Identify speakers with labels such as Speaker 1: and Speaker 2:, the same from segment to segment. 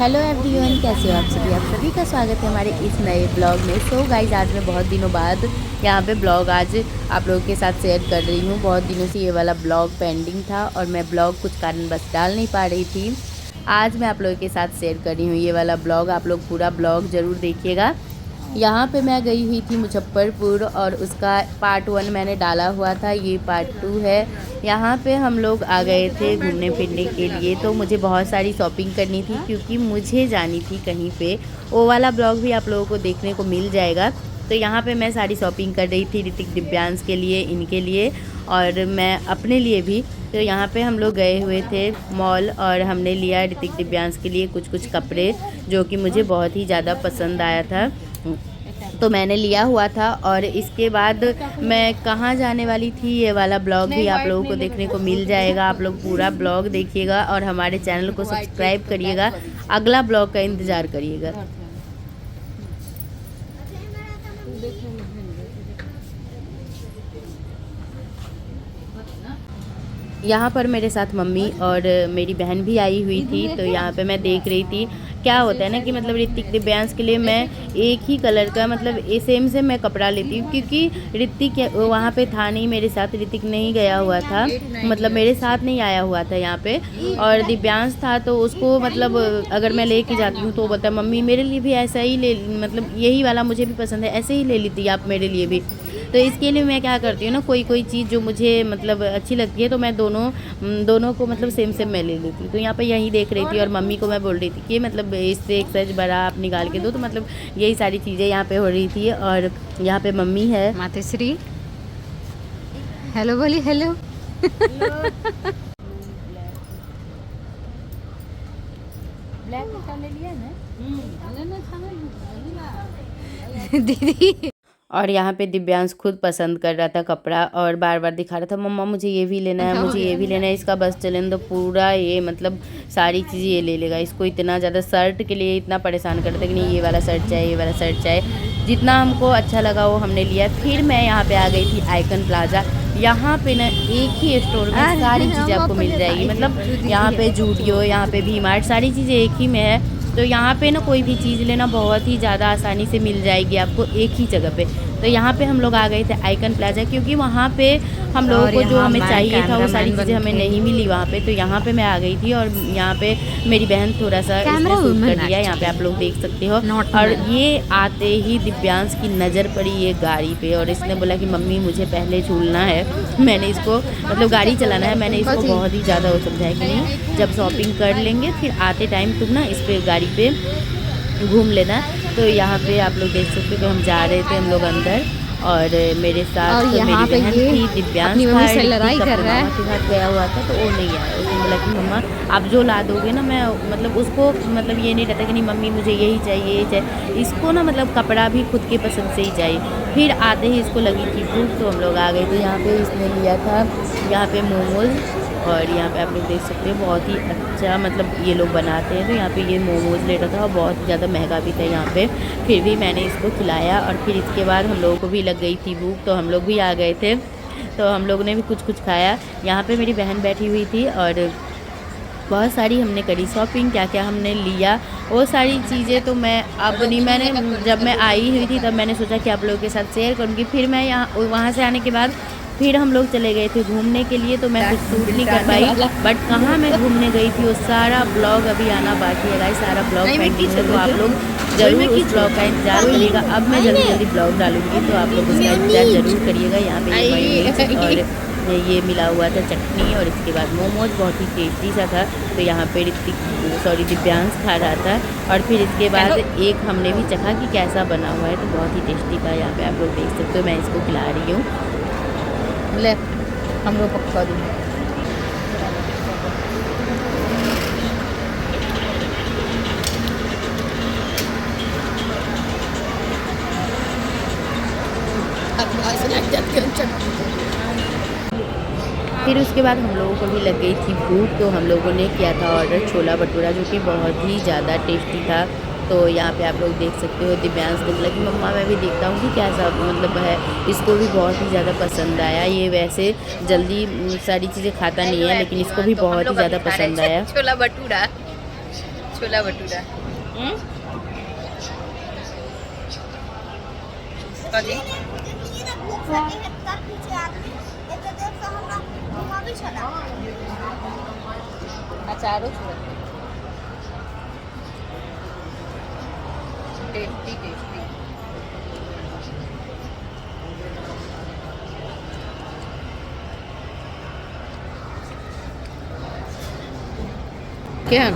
Speaker 1: Hello everyone, कैसे हो आप सभी का स्वागत है हमारे इस नए ब्लॉग में। सो गाइज, आज मैं बहुत दिनों बाद यहाँ पे ब्लॉग आज आप लोगों के साथ शेयर कर रही हूँ। बहुत दिनों से ये वाला ब्लॉग पेंडिंग था और मैं ब्लॉग कुछ कारणवश डाल नहीं पा रही थी। आज मैं आप लोगों के साथ शेयर कर रही हूँ ये वाला ब्लॉग। आप लोग पूरा ब्लॉग ज़रूर देखिएगा। यहाँ पे मैं गई हुई थी मुजफ्फरपुर और उसका पार्ट 1 मैंने डाला हुआ था, ये पार्ट 2 है। यहाँ पे हम लोग आ गए थे घूमने फिरने के लिए, तो मुझे बहुत सारी शॉपिंग करनी थी क्योंकि मुझे जानी थी कहीं पे। वो वाला ब्लॉग भी आप लोगों को देखने को मिल जाएगा। तो यहाँ पे मैं सारी शॉपिंग कर रही थी ऋतिक दिव्यांश के लिए, इनके लिए और मैं अपने लिए भी। तो यहाँ पे हम लोग गए हुए थे मॉल और हमने लिया ऋतिक दिव्यांश के लिए कुछ कपड़े जो कि मुझे बहुत ही ज़्यादा पसंद आया था, तो मैंने लिया हुआ था। और इसके बाद मैं कहाँ जाने वाली थी ये वाला ब्लॉग भी आप लोगों को देखने को मिल जाएगा। आप लोग पूरा ब्लॉग देखिएगा और हमारे चैनल को सब्सक्राइब करिएगा। अगला ब्लॉग का इंतज़ार करिएगा। यहाँ पर मेरे साथ मम्मी और मेरी बहन भी आई हुई थी। तो यहाँ पे मैं देख रही थी क्या होता है ना कि मतलब ऋतिक दिव्यांश के लिए मैं एक ही कलर का मतलब सेम मैं कपड़ा लेती हूँ, क्योंकि ऋतिक वहाँ पे था नहीं मेरे साथ, ऋतिक नहीं गया हुआ था, मतलब मेरे साथ नहीं आया हुआ था यहाँ पे। और दिव्यांश था तो उसको मतलब अगर मैं लेके जाती हूँ तो बोलता मम्मी मेरे लिए भी ऐसा ही ले, मतलब यही वाला मुझे भी पसंद है, ऐसे ही ले लेती आप मेरे लिए भी। तो इसके लिए मैं क्या करती हूँ ना, कोई चीज़ जो मुझे मतलब अच्छी लगती है तो मैं दोनों को मतलब सेम मैं ले लेती हूँ। तो यहाँ पे यही देख रही थी और मम्मी को मैं बोल रही थी कि मतलब इससे एक साइज बड़ा आप निकाल के दो। तो मतलब यही सारी चीज़ें यहाँ पे हो रही थी। और यहाँ पे मम्मी है
Speaker 2: मातोश्री, हेलो बोली, हेलो दीदी।
Speaker 1: और यहाँ पे दिव्यांश खुद पसंद कर रहा था कपड़ा और बार बार दिखा रहा था मम्मा मुझे ये भी लेना है, मुझे ये भी लेना है। इसका बस चलन तो पूरा ये मतलब सारी चीज़ें ये ले लेगा। इसको इतना ज़्यादा शर्ट के लिए इतना परेशान करता है कि नहीं ये वाला शर्ट चाहिए, ये वाला शर्ट चाहिए। जितना हमको अच्छा लगा वो हमने लिया। फिर मैं यहाँ पे आ गई थी आइकन प्लाजा। यहाँ पे ना एक ही स्टोर में सारी चीज़ें आपको मिल जाएगी, मतलब यहाँ पे जूडियो, यहाँ पे वी मार्ट, सारी चीज़ें एक ही में है। तो यहाँ पे ना कोई भी चीज़ लेना बहुत ही ज़्यादा आसानी से मिल जाएगी आपको एक ही जगह पे। तो यहाँ पे हम लोग आ गए थे आइकन प्लाजा, क्योंकि वहाँ पे हम लोगों को जो हमें चाहिए था वो सारी चीज़ें हमें नहीं मिली वहाँ पे। तो यहाँ पे मैं आ गई थी और यहाँ पे मेरी बहन थोड़ा सा इसने शूट कर दिया, यहाँ पे आप लोग देख सकते हो। और ये आते ही दिव्यांश की नज़र पड़ी ये गाड़ी पे और इसने बोला कि मम्मी मुझे पहले झूलना है। मैंने इसको मतलब गाड़ी चलाना है, मैंने इसको बहुत ही ज़्यादा वो समझाया कि नहीं जब शॉपिंग कर लेंगे फिर आते टाइम तुम ना इस पे गाड़ी पे घूम लेना। तो यहाँ पे आप लोग देख सकते हो हम जा रहे थे हम लोग अंदर और मेरे साथ
Speaker 2: और
Speaker 1: तो मेरी बहन थी, दिव्यांश
Speaker 2: से लड़ाई कर रहा है
Speaker 1: के साथ गया हुआ था तो वो नहीं आया। उसने बोला कि मम्मा आप जो ला दोगे ना, मैं मतलब उसको मतलब ये नहीं रहता कि नहीं मम्मी मुझे यही चाहिए यही चाहिए। इसको ना मतलब कपड़ा भी खुद के पसंद से ही चाहिए। फिर आते ही इसको लगी थी भूख तो हम लोग आ गए थे। यहाँ पे इसने लिया था यहाँ पे मोमोज़ और यहाँ पे आप लोग देख सकते हो बहुत ही अच्छा मतलब ये लोग बनाते हैं। तो यहाँ पे ये मोमोज़ ले रहा था और बहुत ज़्यादा महंगा भी था यहाँ पे, फिर भी मैंने इसको खिलाया। और फिर इसके बाद हम लोगों को भी लग गई थी भूख तो हम लोग भी आ गए थे, तो हम लोगों ने भी कुछ खाया। यहाँ पे मेरी बहन बैठी हुई थी और बहुत सारी हमने करी शॉपिंग। क्या क्या हमने लिया वो सारी चीज़ें तो मैं अब नहीं, मैंने जब मैं आई हुई थी तब मैंने सोचा कि आप लोगों के साथ शेयर करूँगी। फिर मैं यहाँ वहाँ से आने के बाद फिर हम लोग चले गए थे घूमने के लिए, तो मैं कुछ शूट नहीं कर पाई। बट कहाँ मैं घूमने गई थी वो सारा ब्लॉग अभी आना बाकी है गाइस, सारा ब्लॉग पेंडिंग है। तो आप लोग जरूर उस ब्लॉग का इंतजार करिएगा। अब मैं जल्दी ब्लॉग डालूंगी तो आप लोग उसका इंतजार ज़रूर करिएगा। यहाँ पे और ये मिला हुआ था चटनी और इसके बाद मोमोज बहुत ही टेस्टी सा था। तो यहाँ पे दिव्यांश खा रहा था और फिर इसके बाद एक हमने भी चखा कि कैसा बना हुआ है, तो बहुत ही टेस्टी था। यहाँ पे आप लोग देख सकते हो मैं इसको खिला रही हूँ।
Speaker 2: ले हम लोग पक्का दूँगा।
Speaker 1: फिर उसके बाद हम लोगों को भी लग गई थी भूख, तो हम लोगों ने किया था ऑर्डर छोला भटूरा जो कि बहुत ही ज़्यादा टेस्टी था। तो यहाँ पे आप लोग देख सकते हो दिव्यांश ने बोला कि मम्मा मैं भी देखता हूँ कि कैसा मतलब है, इसको भी बहुत ही ज़्यादा पसंद आया। ये वैसे जल्दी सारी चीज़ें खाता नहीं है लेकिन इसको भी बहुत ही ज़्यादा पसंद आया।
Speaker 2: छोला भटूरा छोला भटूरा कथी अचारो छोला टेस्टी टेस्टी क्या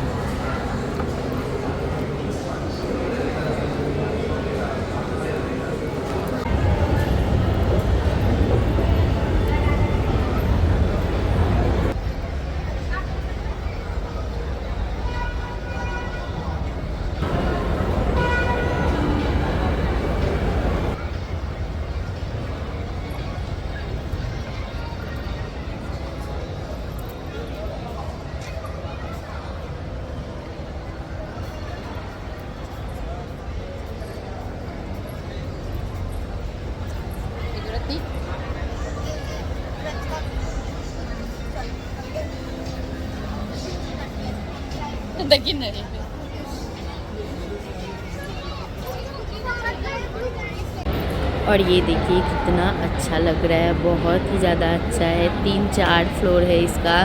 Speaker 1: और ये देखिए कितना अच्छा लग रहा है, बहुत ही ज़्यादा अच्छा है। 3-4 फ्लोर है इसका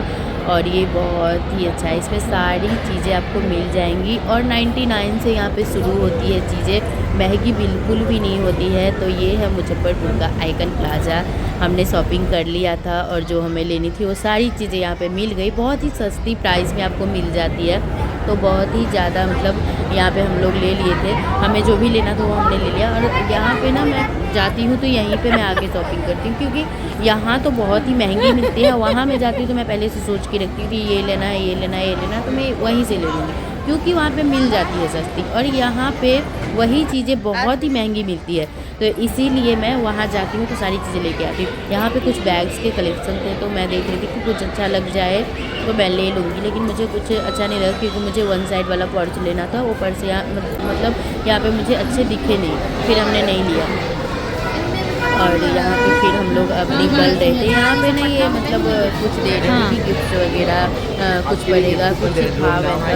Speaker 1: और ये बहुत ही अच्छा है। इसमें सारी चीज़ें आपको मिल जाएंगी और 99 से यहाँ पे शुरू होती है चीज़ें, महंगी बिल्कुल भी नहीं होती है। तो ये है मुजफ्फरपुर का आइकन प्लाजा। हमने शॉपिंग कर लिया था और जो हमें लेनी थी वो सारी चीज़ें यहाँ पे मिल गई, बहुत ही सस्ती प्राइस में आपको मिल जाती है। तो बहुत ही ज़्यादा मतलब यहाँ पे हम लोग ले लिए थे, हमें जो भी लेना था वो हमने ले लिया। और यहाँ पे ना मैं जाती हूँ तो यहीं पे मैं आके शॉपिंग करती हूँ, क्योंकि यहाँ तो बहुत ही महंगी मिलती है। वहाँ मैं जाती हूँ तो मैं पहले से सोच के रखती थी ये लेना है, ये लेना है, ये लेना है, तो मैं वहीं से ले लूँगी क्योंकि वहाँ पे मिल जाती है सस्ती। और यहाँ पे वही चीज़ें बहुत ही महंगी मिलती है, तो इसीलिए मैं वहाँ जाती हूँ तो सारी चीज़ें लेके आती हूँ। यहाँ पे कुछ बैग्स के कलेक्शन थे तो मैं देख रही थी कि कुछ अच्छा लग जाए तो मैं ले लूँगी, लेकिन मुझे कुछ अच्छा नहीं लगा क्योंकि मुझे वन साइड वाला पर्स लेना था। वो पर्स यहाँ मतलब यहाँ पे मुझे अच्छे दिखे नहीं, फिर हमने नहीं लिया। और यहाँ पे फिर हम लोग अब निकल रहे थे। यहाँ पे ना ये मतलब कुछ दे रहे थे गिफ्ट वगैरह, कुछ पड़ेगा, कुछ खा वैसा।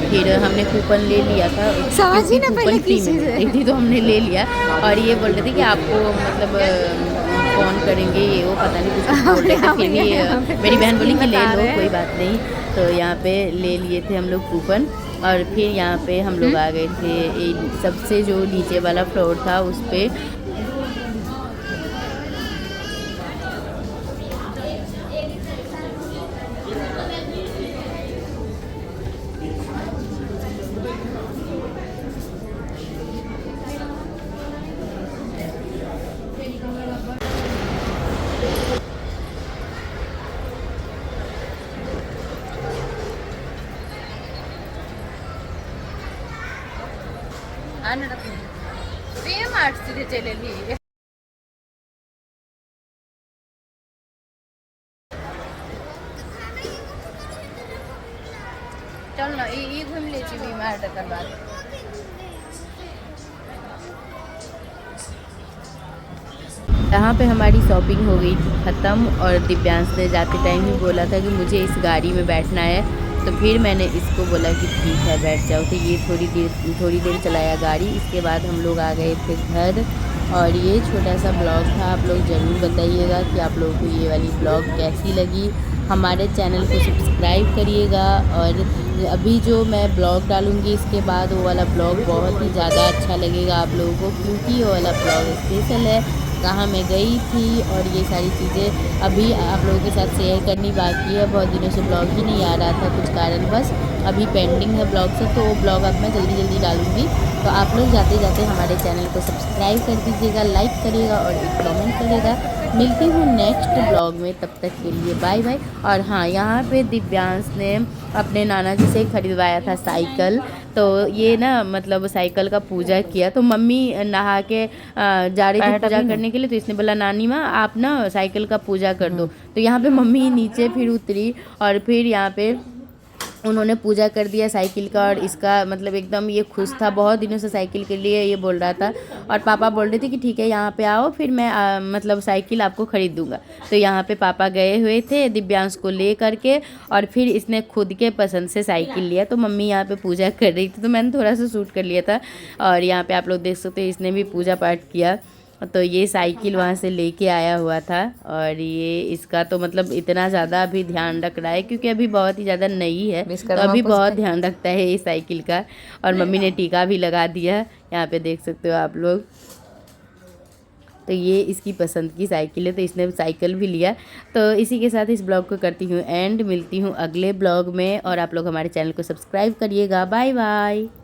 Speaker 1: फिर हमने कूपन ले लिया था,
Speaker 2: समझ ही ना पहले
Speaker 1: कूपन फ्री
Speaker 2: किस
Speaker 1: में
Speaker 2: चीज़ है।
Speaker 1: मिलती थी तो हमने ले लिया। और ये बोल रहे थे कि आपको मतलब फ़ोन करेंगे, ये वो पता नहीं कुछ बोल रहे थे। फिर भी मेरी बहन बोली कि ले लो कोई बात नहीं, तो यहाँ पे ले लिए थे हम लोग कूपन। और फिर यहाँ पे हम लोग आ गए थे सबसे जो नीचे वाला फ्लोर था उस पर।
Speaker 2: सेम आर्ट्स चलेली चल ना ई घूम ले छी भी मार तकर बाद।
Speaker 1: यहाँ पे हमारी शॉपिंग हो गई थी ख़त्म और दिव्यांश ने जाते टाइम ही बोला था कि मुझे इस गाड़ी में बैठना है, तो फिर मैंने इसको बोला कि ठीक है बैठ जाओ। तो ये थोड़ी देर चलाया गाड़ी। इसके बाद हम लोग आ गए थे घर। और ये छोटा सा ब्लॉग था, आप लोग ज़रूर बताइएगा कि आप लोगों को ये वाली ब्लॉग कैसी लगी। हमारे चैनल को सब्सक्राइब करिएगा। और अभी जो मैं ब्लॉग डालूँगी इसके बाद वो वाला ब्लॉग बहुत ही ज़्यादा अच्छा लगेगा आप लोगों को, क्योंकि वो वाला ब्लॉग स्पेशल है, कहाँ मैं गई थी और ये सारी चीज़ें अभी आप लोगों के साथ शेयर करनी बाकी है। बहुत दिनों से ब्लॉग ही नहीं आ रहा था कुछ कारणवश, अभी पेंडिंग है ब्लॉग से, तो वो ब्लॉग अब मैं जल्दी डालूँगी। तो आप लोग जाते जाते हमारे चैनल को सब्सक्राइब कर दीजिएगा, लाइक करिएगा और एक कमेंट करिएगा। मिलती हूँ नेक्स्ट ब्लॉग में, तब तक के लिए बाय बाय। और हाँ, यहाँ पे दिव्यांश ने अपने नाना जी से खरीदवाया था साइकिल, तो ये ना मतलब साइकिल का पूजा किया। तो मम्मी नहा के जा रही थी पूजा करने के लिए, तो इसने बोला नानी माँ आप ना साइकिल का पूजा कर दो। तो यहाँ पे मम्मी नीचे फिर उतरी और फिर यहाँ पे उन्होंने पूजा कर दिया साइकिल का, और इसका मतलब एकदम ये खुश था, बहुत दिनों से साइकिल के लिए ये बोल रहा था। और पापा बोल रहे थे कि ठीक है यहाँ पे आओ, फिर मैं मतलब साइकिल आपको ख़रीद दूँगा। तो यहाँ पे पापा गए हुए थे दिव्यांश को ले करके, और फिर इसने खुद के पसंद से साइकिल लिया। तो मम्मी यहाँ पे पूजा कर रही थी, तो मैंने थोड़ा सा शूट कर लिया था। और यहाँ पे आप लोग देख सकते हैं इसने भी पूजा पाठ किया। तो ये साइकिल वहाँ से लेके आया हुआ था, और ये इसका तो मतलब इतना ज़्यादा अभी ध्यान रख रहा है, क्योंकि अभी बहुत ही ज़्यादा नई है, तो अभी बहुत ध्यान रखता है ये साइकिल का। और मम्मी ने टीका भी लगा दिया, यहाँ पे देख सकते हो आप लोग। तो ये इसकी पसंद की साइकिल है, तो इसने साइकिल भी लिया। तो इसी के साथ इस ब्लॉग को करती हूँ एंड, मिलती हूँ अगले ब्लॉग में। और आप लोग हमारे चैनल को सब्सक्राइब करिएगा। Bye bye.